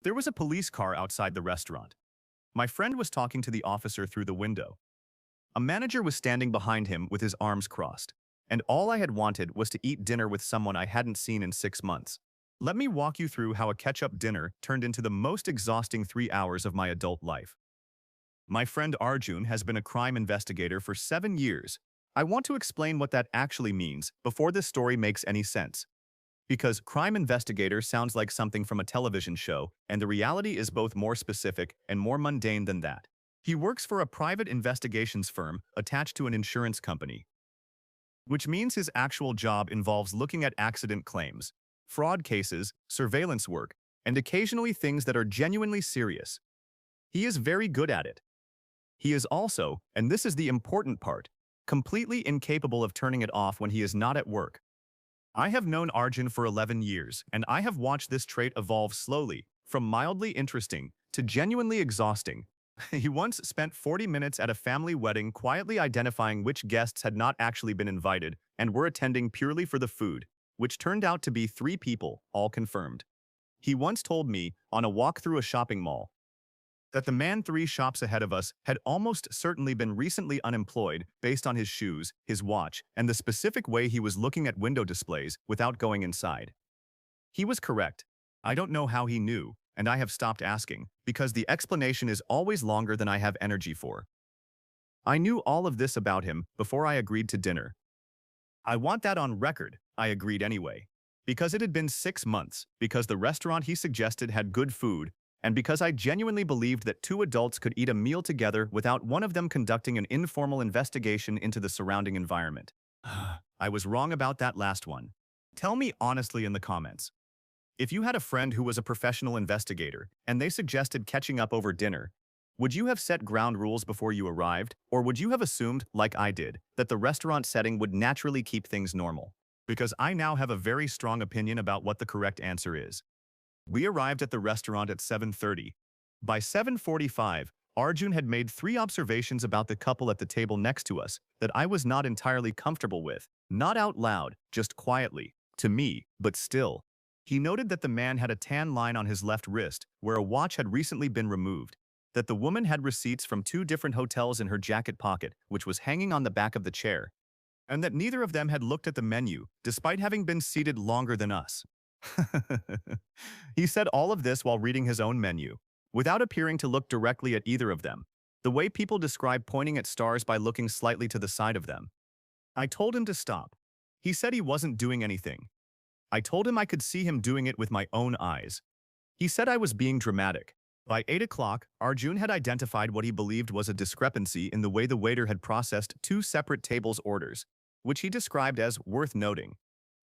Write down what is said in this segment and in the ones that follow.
There was a police car outside the restaurant. My friend was talking to the officer through the window. A manager was standing behind him with his arms crossed, and all I had wanted was to eat dinner with someone I hadn't seen in 6 months. Let me walk you through how a catch-up dinner turned into the most exhausting 3 hours of my adult life. My friend Arjun has been a crime investigator for 7 years. I want to explain what that actually means before this story makes any sense. Because crime investigator sounds like something from a television show, and the reality is both more specific and more mundane than that. He works for a private investigations firm attached to an insurance company, which means his actual job involves looking at accident claims, fraud cases, surveillance work, and occasionally things that are genuinely serious. He is very good at it. He is also, and this is the important part, completely incapable of turning it off when he is not at work. I have known Arjun for 11 years, and I have watched this trait evolve slowly, from mildly interesting to genuinely exhausting. He once spent 40 minutes at a family wedding quietly identifying which guests had not actually been invited and were attending purely for the food, which turned out to be 3 people, all confirmed. He once told me, on a walk through a shopping mall, that the man 3 shops ahead of us had almost certainly been recently unemployed based on his shoes, his watch, and the specific way he was looking at window displays without going inside. He was correct. I don't know how he knew, and I have stopped asking, because the explanation is always longer than I have energy for. I knew all of this about him before I agreed to dinner. I want that on record, I agreed anyway. Because it had been 6 months, because the restaurant he suggested had good food, and because I genuinely believed that 2 adults could eat a meal together without one of them conducting an informal investigation into the surrounding environment. I was wrong about that last one. Tell me honestly in the comments. If you had a friend who was a professional investigator and they suggested catching up over dinner, would you have set ground rules before you arrived, or would you have assumed, like I did, that the restaurant setting would naturally keep things normal? Because I now have a very strong opinion about what the correct answer is. We arrived at the restaurant at 7:30. By 7:45, Arjun had made 3 observations about the couple at the table next to us that I was not entirely comfortable with, not out loud, just quietly, to me, but still. He noted that the man had a tan line on his left wrist where a watch had recently been removed, that the woman had receipts from 2 different hotels in her jacket pocket, which was hanging on the back of the chair, and that neither of them had looked at the menu, despite having been seated longer than us. He said all of this while reading his own menu, without appearing to look directly at either of them, the way people describe pointing at stars by looking slightly to the side of them. I told him to stop. He said he wasn't doing anything. I told him I could see him doing it with my own eyes. He said I was being dramatic. By 8 o'clock, Arjun had identified what he believed was a discrepancy in the way the waiter had processed 2 separate tables' orders, which he described as worth noting.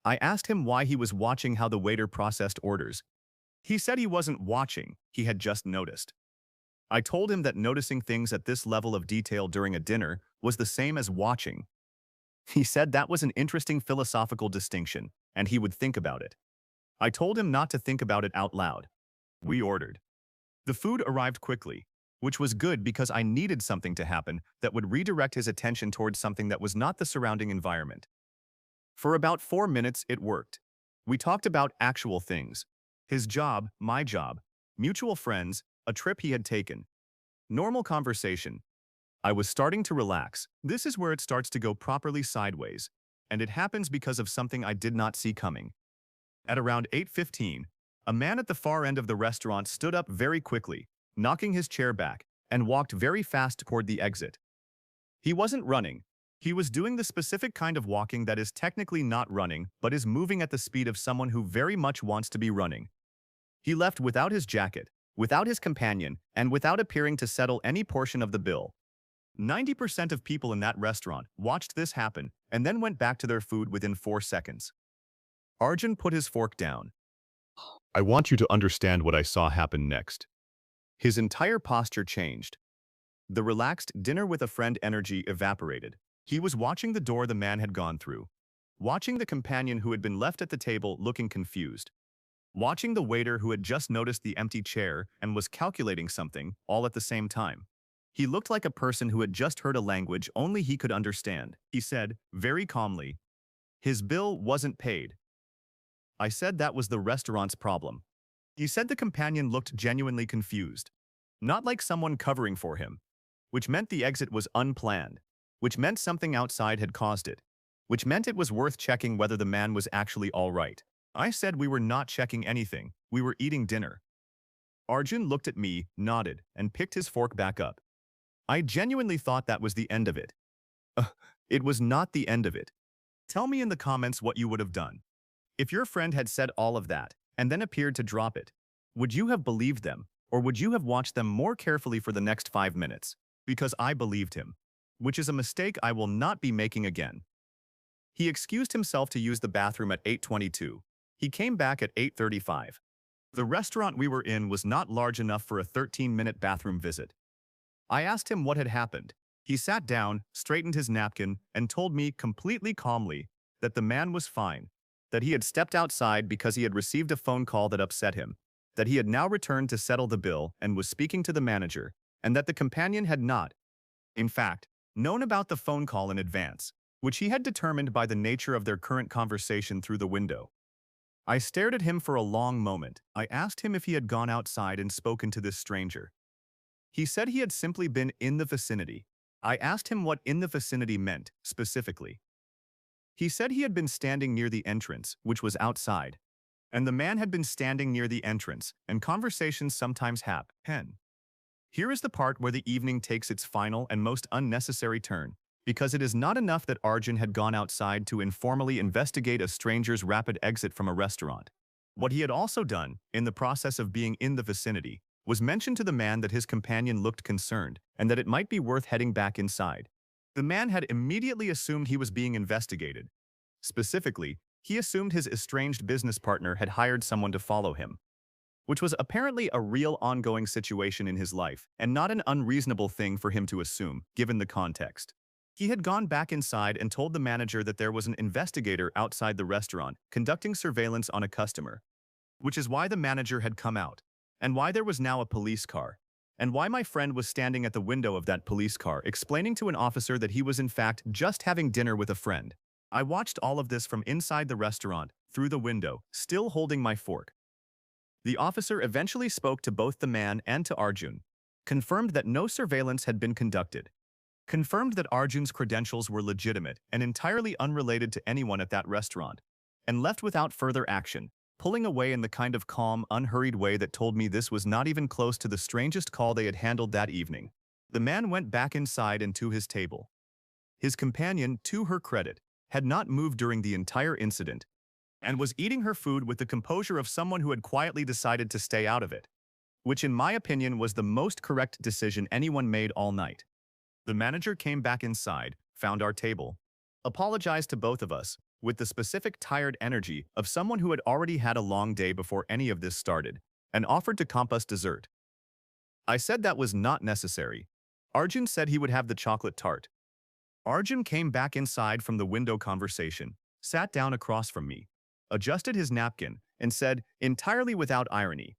I asked him why he was watching how the waiter processed orders. He said he wasn't watching, he had just noticed. I told him that noticing things at this level of detail during a dinner was the same as watching. He said that was an interesting philosophical distinction, and he would think about it. I told him not to think about it out loud. We ordered. The food arrived quickly, which was good because I needed something to happen that would redirect his attention towards something that was not the surrounding environment. For about 4 minutes, it worked. We talked about actual things. His job, my job, mutual friends, a trip he had taken. Normal conversation. I was starting to relax. This is where it starts to go properly sideways, and it happens because of something I did not see coming. At around 8:15, a man at the far end of the restaurant stood up very quickly, knocking his chair back, and walked very fast toward the exit. He wasn't running. He was doing the specific kind of walking that is technically not running, but is moving at the speed of someone who very much wants to be running. He left without his jacket, without his companion, and without appearing to settle any portion of the bill. 90% of people in that restaurant watched this happen and then went back to their food within 4 seconds. Arjun put his fork down. I want you to understand what I saw happen next. His entire posture changed. The relaxed dinner with a friend energy evaporated. He was watching the door the man had gone through, watching the companion who had been left at the table looking confused, watching the waiter who had just noticed the empty chair and was calculating something, all at the same time. He looked like a person who had just heard a language only he could understand. He said, very calmly, his bill wasn't paid. I said that was the restaurant's problem. He said the companion looked genuinely confused, not like someone covering for him, which meant the exit was unplanned, which meant something outside had caused it, which meant it was worth checking whether the man was actually all right. I said we were not checking anything, we were eating dinner. Arjun looked at me, nodded, and picked his fork back up. I genuinely thought that was the end of it. It was not the end of it. Tell me in the comments what you would have done. If your friend had said all of that, and then appeared to drop it, would you have believed them, or would you have watched them more carefully for the next 5 minutes? Because I believed him, which is a mistake I will not be making again. He excused himself to use the bathroom at 8:22. He came back at 8:35. The restaurant we were in was not large enough for a 13-minute bathroom visit. I asked him what had happened. He sat down, straightened his napkin, and told me completely calmly that the man was fine, that he had stepped outside because he had received a phone call that upset him, that he had now returned to settle the bill and was speaking to the manager, and that the companion had not, in fact, known about the phone call in advance, which he had determined by the nature of their current conversation through the window. I stared at him for a long moment. I asked him if he had gone outside and spoken to this stranger. He said he had simply been in the vicinity. I asked him what in the vicinity meant, specifically. He said he had been standing near the entrance, which was outside, and the man had been standing near the entrance, and conversations sometimes happen. Here is the part where the evening takes its final and most unnecessary turn, because it is not enough that Arjun had gone outside to informally investigate a stranger's rapid exit from a restaurant. What he had also done, in the process of being in the vicinity, was mention to the man that his companion looked concerned and that it might be worth heading back inside. The man had immediately assumed he was being investigated. Specifically, he assumed his estranged business partner had hired someone to follow him, which was apparently a real ongoing situation in his life and not an unreasonable thing for him to assume, given the context. He had gone back inside and told the manager that there was an investigator outside the restaurant conducting surveillance on a customer, which is why the manager had come out, and why there was now a police car, and why my friend was standing at the window of that police car explaining to an officer that he was in fact just having dinner with a friend. I watched all of this from inside the restaurant, through the window, still holding my fork. The officer eventually spoke to both the man and to Arjun, confirmed that no surveillance had been conducted, confirmed that Arjun's credentials were legitimate and entirely unrelated to anyone at that restaurant, and left without further action, pulling away in the kind of calm, unhurried way that told me this was not even close to the strangest call they had handled that evening. The man went back inside and to his table. His companion, to her credit, had not moved during the entire incident, and was eating her food with the composure of someone who had quietly decided to stay out of it, which in my opinion was the most correct decision anyone made all night. The manager came back inside, found our table, apologized to both of us, with the specific tired energy of someone who had already had a long day before any of this started, and offered to comp us dessert. I said that was not necessary. Arjun said he would have the chocolate tart. Arjun came back inside from the window conversation, sat down across from me, adjusted his napkin, and said, entirely without irony,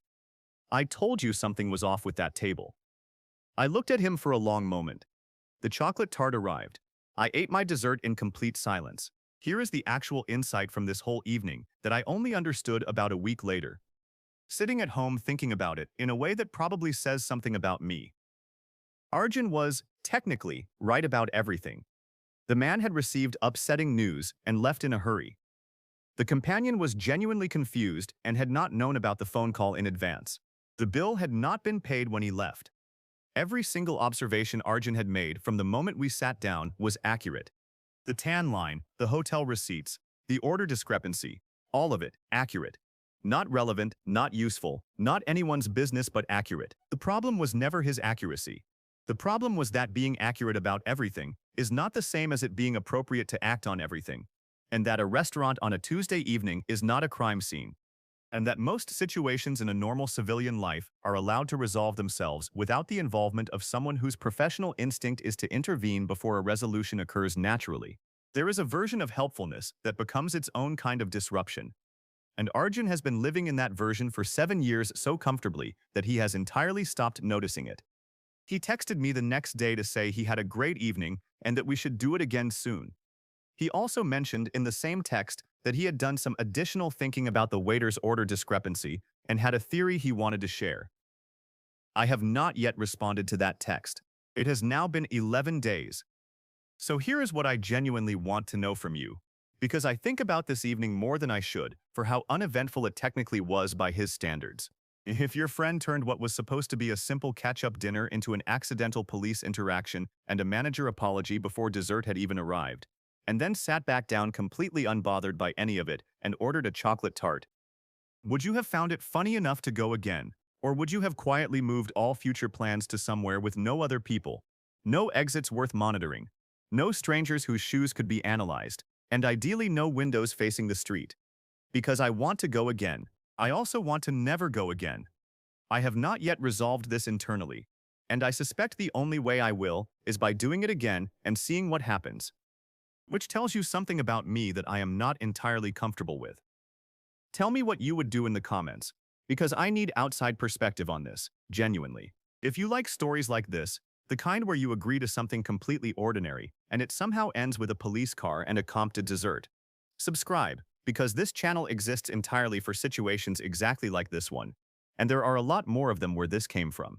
"I told you something was off with that table." I looked at him for a long moment. The chocolate tart arrived. I ate my dessert in complete silence. Here is the actual insight from this whole evening that I only understood about a week later, sitting at home thinking about it in a way that probably says something about me. Arjun was, technically, right about everything. The man had received upsetting news and left in a hurry. The companion was genuinely confused and had not known about the phone call in advance. The bill had not been paid when he left. Every single observation Arjun had made from the moment we sat down was accurate. The tan line, the hotel receipts, the order discrepancy, all of it, accurate. Not relevant, not useful, not anyone's business but accurate. The problem was never his accuracy. The problem was that being accurate about everything is not the same as it being appropriate to act on everything, and that a restaurant on a Tuesday evening is not a crime scene, and that most situations in a normal civilian life are allowed to resolve themselves without the involvement of someone whose professional instinct is to intervene before a resolution occurs naturally. There is a version of helpfulness that becomes its own kind of disruption, and Arjun has been living in that version for 7 years so comfortably that he has entirely stopped noticing it. He texted me the next day to say he had a great evening and that we should do it again soon. He also mentioned in the same text that he had done some additional thinking about the waiter's order discrepancy and had a theory he wanted to share. I have not yet responded to that text. It has now been 11 days. So here is what I genuinely want to know from you. Because I think about this evening more than I should, for how uneventful it technically was by his standards. If your friend turned what was supposed to be a simple catch-up dinner into an accidental police interaction and a manager apology before dessert had even arrived, and then sat back down completely unbothered by any of it and ordered a chocolate tart, would you have found it funny enough to go again? Or would you have quietly moved all future plans to somewhere with no other people, no exits worth monitoring, no strangers whose shoes could be analyzed, and ideally no windows facing the street? Because I want to go again. I also want to never go again. I have not yet resolved this internally, and I suspect the only way I will is by doing it again and seeing what happens. Which tells you something about me that I am not entirely comfortable with. Tell me what you would do in the comments, because I need outside perspective on this, genuinely. If you like stories like this, the kind where you agree to something completely ordinary, and it somehow ends with a police car and a comped dessert, subscribe, because this channel exists entirely for situations exactly like this one, and there are a lot more of them where this came from.